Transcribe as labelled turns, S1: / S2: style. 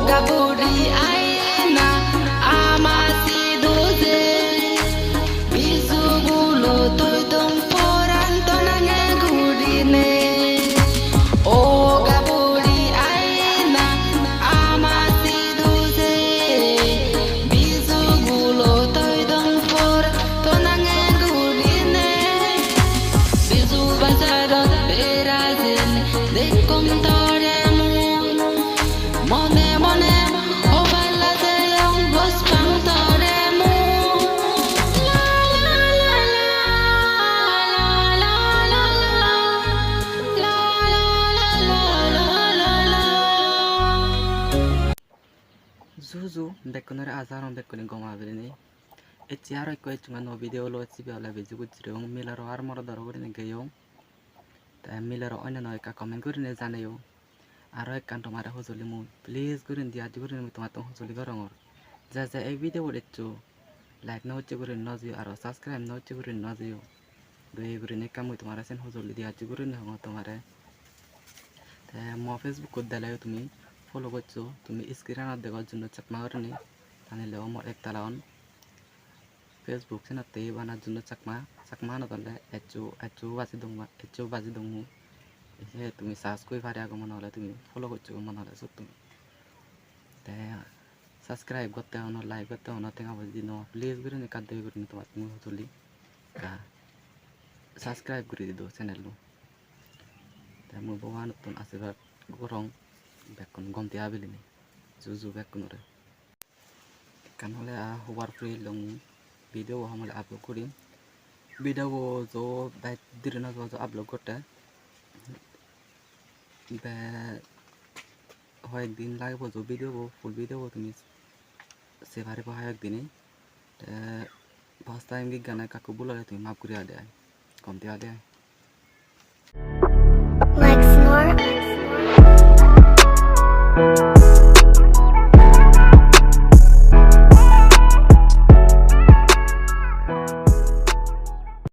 S1: gaburi aina amasi doze bisugulo toidom poran tonange gurine o gaburi aina amasi doze bisugulo toidom poran tonange gurine bisu basado berazin de contare Mone mone o bella te un po' spantare la la la la la la la Zuzu bekkunare azaron bekkuni goma bilini etiaro ko chunga no video lo chibi ala bejugu chirong milaro ar moro daro gurini geyong ta milaro onna no ka comment gurini janayo aro ekkan tomare hojoli mun please gurin dia gurin mi tomar hojoli gorongor ja ja ek video bodetcho like no hocche gurin no jiyo aro subscribe no hocche gurin no jiyo doi gurin ekkan mi tomare sen hojoli dia gurin hongo tomare te mo facebook ko dalayo তুমি follow করছো তুমি স্ক্রিনত দেখার জন্য চাকমা করনি তাহলে আমার একটা লাউন Facebook সেনাতে বানার জন্য চাকমা চাকমা না তাহলে এচো বাজি দংমু এসে তুমি সার্চ করে পারে আগে মনে হলে তুমি ফলো করছো মনে হলে সব তুমি তাই সাবস্ক্রাইব করতে হনো লাইক করতে হনো টেঙা বাজি ন প্লিজ করে কাদ দেবে করে তোমার তুমি চলি সাবস্ক্রাইব করে দিও চ্যানেল তাই মই বহু নতুন আশীর্বাদ গরং বেকন গমতি আবিলিনি জুজু বেকনরে কান হলে হবার ফ্রি লং ভিডিও हमले আপলোড করি ভিডিও जो दाइट दिरना जो আপলোড করতে বে হয় একদিন লাগবে जो ভিডিও ফুল ভিডিও তুমি সেভারে হয় একদিনই ফার্স্ট টাইম কি গানা কাকু বলে তুমি মাপ করে দেয় কমতি দেয়
S2: Like snore.